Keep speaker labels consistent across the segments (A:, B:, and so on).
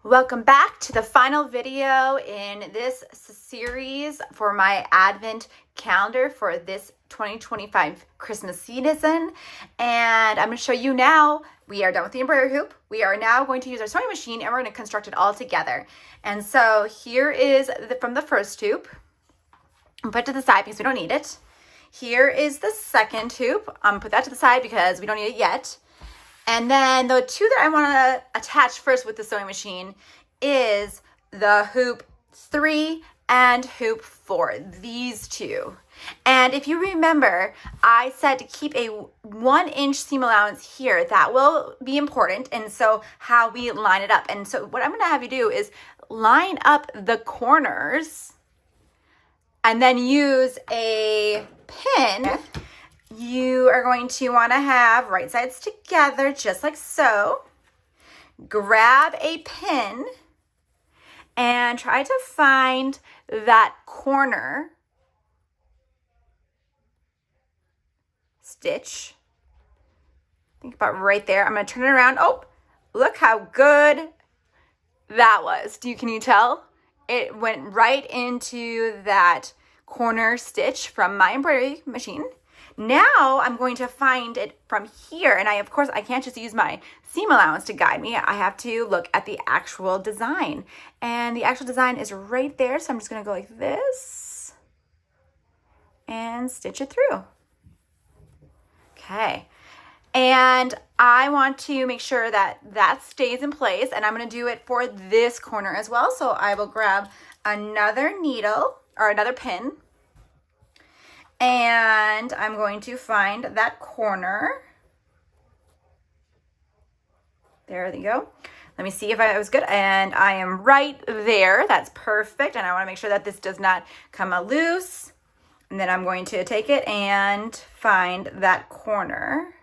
A: Welcome back to the final video in this series for my Advent calendar for this 2025 Christmas season. And I'm going to show you now, we are done with the embroidery hoop. We are now going to use our sewing machine and we're going to construct it all together. And so here is from the first hoop. I'll put it to the side because we don't need it. Here is the second hoop. I'm going to put that to the side because we don't need it yet. And then the two that I want to attach first with the sewing machine is the hoop 3 and hoop 4, these two. And if you remember, I said to keep a 1-inch seam allowance here. That will be important. And so how we line it up. And so what I'm going to have you do is line up the corners and then use a pin. You are going to want to have right sides together, just like so. Grab a pin and try to find that corner stitch. Think about right there. I'm going to turn it around. Oh, look how good that was. Can you tell? It went right into that corner stitch from my embroidery machine. Now I'm going to find it from here, and of course I can't just use my seam allowance to guide me. I have to look at the actual design, and the actual design is right there. So I'm just going to go like this and stitch it through. Okay, and I want to make sure that that stays in place, and I'm going to do it for this corner as well. So I will grab another needle or another pin. And I'm going to find that corner. There we go. Let me see if I was good. And I am right there. That's perfect. And I want to make sure that this does not come out loose. And then I'm going to take it and find that corner.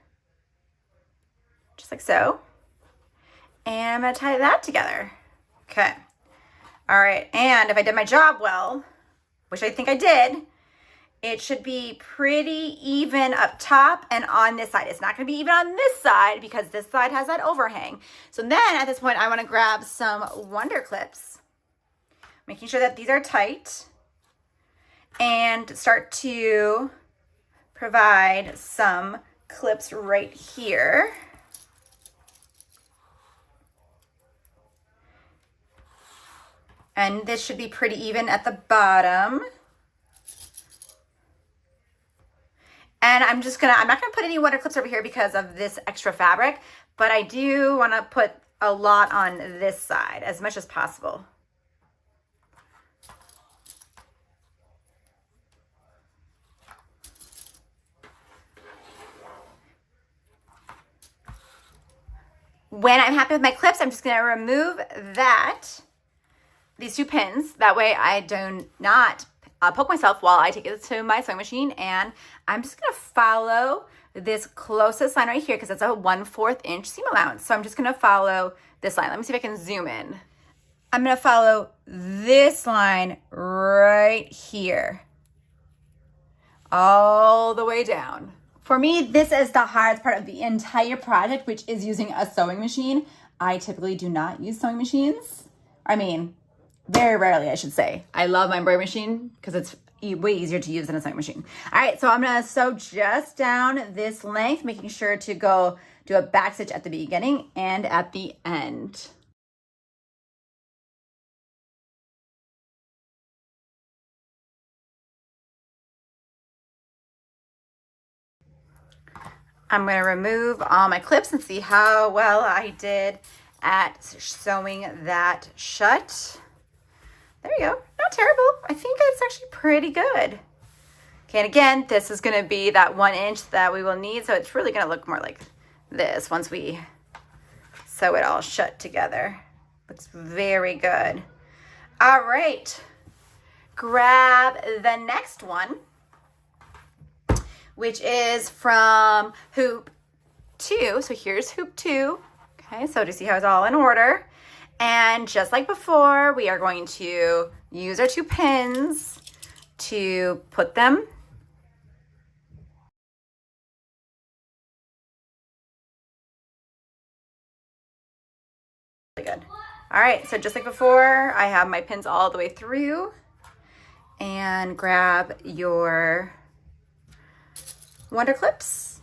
A: Just like so. And I'm going to tie that together. Okay. All right. And if I did my job well, which I think I did, it should be pretty even up top and on this side. It's not going to be even on this side because this side has that overhang. So then at this point, I want to grab some Wonder Clips, making sure that these are tight, and start to provide some clips right here. And this should be pretty even at the bottom. And I'm not gonna put any Wonder Clips over here because of this extra fabric, but I do wanna put a lot on this side, as much as possible. When I'm happy with my clips, I'm just gonna remove these two pins. That way I do not poke myself while I take it to my sewing machine, and I'm just going to follow this closest line right here because it's a 1/4 inch seam allowance. So I'm just going to follow this line. Let me see if I can zoom in. I'm going to follow this line right here all the way down. For me, this is the hardest part of the entire project, which is using a sewing machine. I typically do not use sewing machines. I mean, very rarely, I should say. I love my embroidery machine because it's way easier to use than a sewing machine. All right, so I'm gonna sew just down this length, making sure to go do a back stitch at the beginning and at the end. I'm gonna remove all my clips and see how well I did at sewing that shut. There you go. Not terrible. I think it's actually pretty good. Okay, and again, this is going to be that 1 inch that we will need, so it's really going to look more like this once we sew it all shut together. Looks very good. All right. Grab the next one, which is from hoop 2. So here's hoop 2. Okay, so to see how it's all in order. And just like before, we are going to use our two pins to put them good. All right, so just like before, I have my pins all the way through, and grab your Wonder Clips,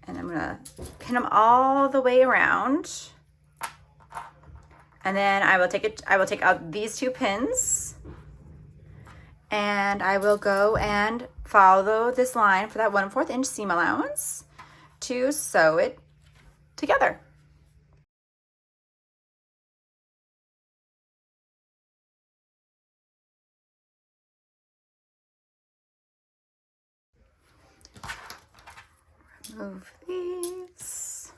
A: and I'm gonna pin them all the way around. And then I will take out these 2 pins, and I will go and follow this line for that 1/4 inch seam allowance to sew it together. Remove these.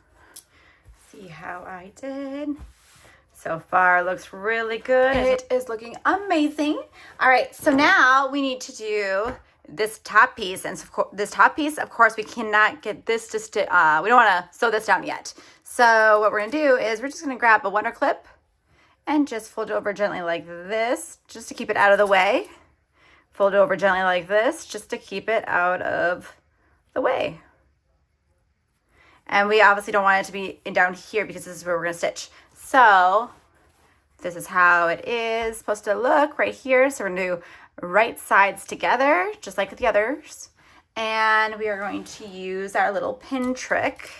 A: See how I did. So far looks really good. It is looking amazing. All right, so now we need to do this top piece. And this top piece, of course, we cannot get this to we don't want to sew this down yet. So what we're gonna do is we're just gonna grab a Wonder Clip and just fold it over gently like this, just to keep it out of the way. Fold it over gently like this, just to keep it out of the way. And we obviously don't want it to be down here because this is where we're gonna stitch. So this is how it is supposed to look right here. So we're gonna do right sides together, just like the others. And we are going to use our little pin trick.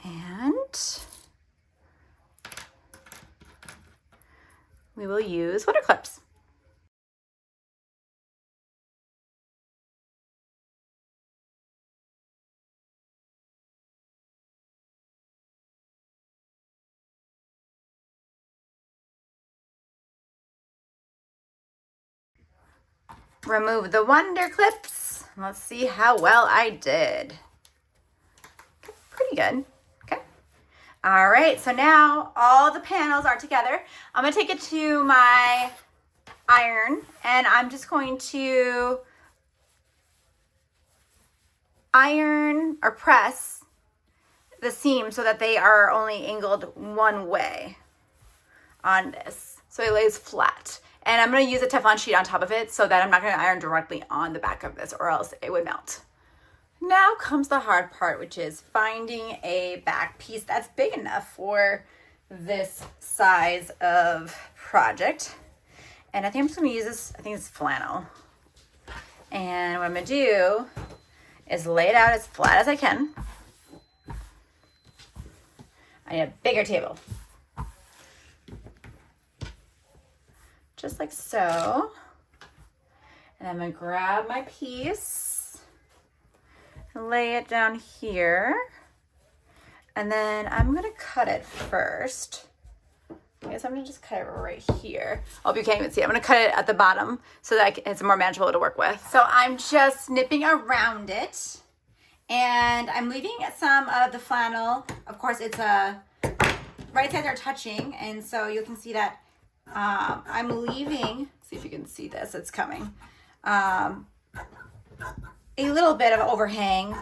A: And we will use Wonder Clips. Remove the Wonder Clips. Let's see how well I did. Pretty good. Okay. All right, so now all the panels are together. I'm gonna take it to my iron, and I'm just going to iron or press the seam so that they are only angled one way on this, so it lays flat. And I'm going to use a Teflon sheet on top of it so that I'm not going to iron directly on the back of this, or else it would melt. Now comes the hard part, which is finding a back piece that's big enough for this size of project. And I think I'm just going to use this, I think it's flannel. And what I'm going to do is lay it out as flat as I can. I need a bigger table. Just like so. And I'm gonna grab my piece and lay it down here. And then I'm gonna cut it first. I guess I'm gonna just cut it right here. I hope you can't even see it. I'm gonna cut it at the bottom so that it's more manageable to work with. So I'm just nipping around it, and I'm leaving some of the flannel. Of course, it's right sides are touching, and so you can see that I'm leaving, see if you can see this, it's coming, a little bit of overhang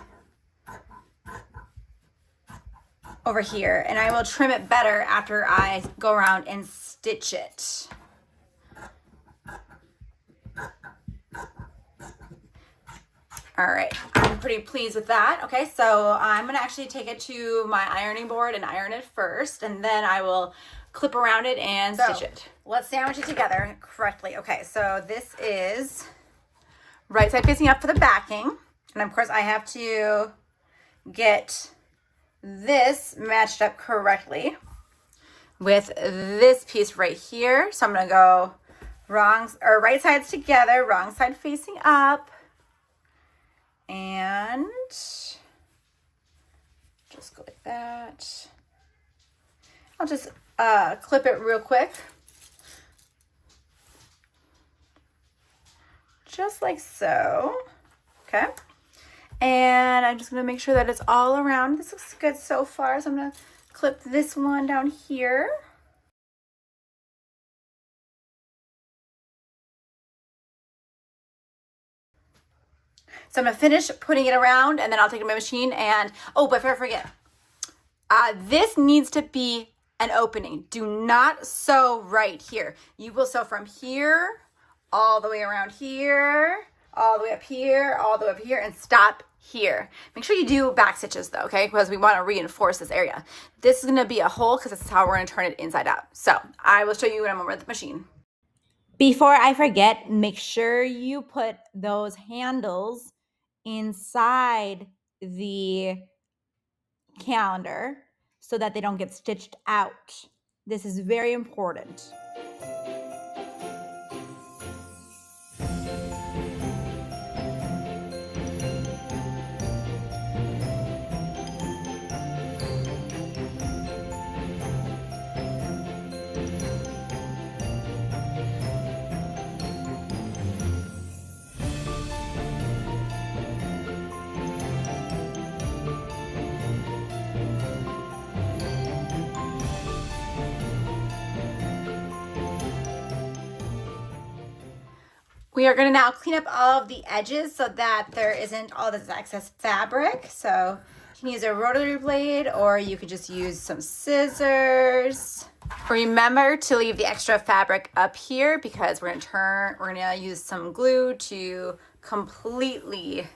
A: over here, and I will trim it better after I go around and stitch it. All right, I'm pretty pleased with that. Okay, so I'm gonna actually take it to my ironing board and iron it first, and then I will clip around it and stitch it. Let's sandwich it together correctly. Okay, so this is right side facing up for the backing. And of course I have to get this matched up correctly with this piece right here. So I'm gonna go right sides together, wrong side facing up. And just go like that. I'll just clip it real quick. Just like so. Okay. And I'm just going to make sure that it's all around. This looks good so far. So I'm going to clip this one down here. So I'm going to finish putting it around, and then I'll take it to my machine. And, oh, but before I forget, this needs to be an opening. Do not sew right here. You will sew from here all the way around here, all the way up here, all the way up here, and stop here. Make sure you do back stitches though, okay? Because we want to reinforce this area. This is going to be a hole because this is how we're going to turn it inside out. So I will show you when I'm over at the machine. Before I forget, make sure you put those handles inside the calendar so that they don't get stitched out. This is very important. We are going to now clean up all of the edges so that there isn't all this excess fabric. So you can use a rotary blade or you could just use some scissors. Remember to leave the extra fabric up here because we're going to use some glue to completely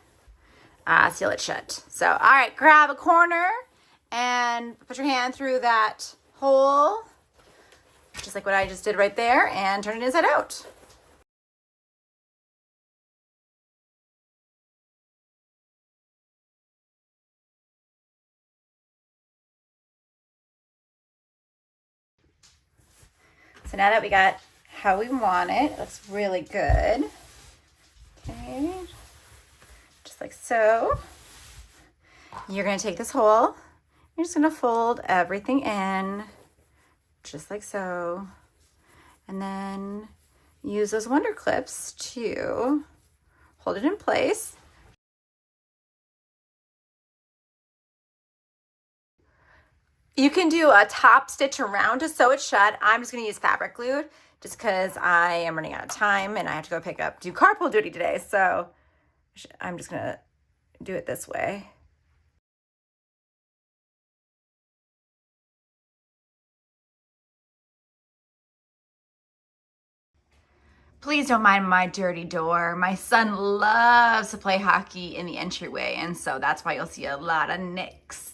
A: seal it shut. So, all right, grab a corner and put your hand through that hole, just like what I just did right there, and turn it inside out. So now that we got how we want it, it looks really good. Okay, just like so. You're gonna take this hole, you're just gonna fold everything in, just like so. And then use those wonder clips to hold it in place. You can do a top stitch around to sew it shut. I'm just gonna use fabric glue just because I am running out of time and I have to go do carpool duty today. So I'm just gonna do it this way. Please don't mind my dirty door. My son loves to play hockey in the entryway, and so that's why you'll see a lot of nicks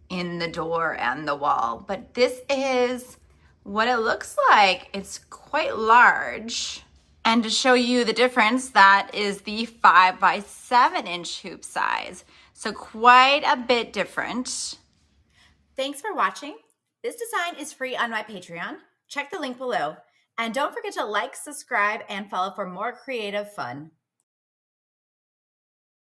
A: in the door and the wall. But this is what it looks like. It's quite large. And to show you the difference, that is the 5 by 7 inch hoop size. So quite a bit different. Thanks for watching. This design is free on my Patreon. Check the link below. And don't forget to like, subscribe, and follow for more creative fun.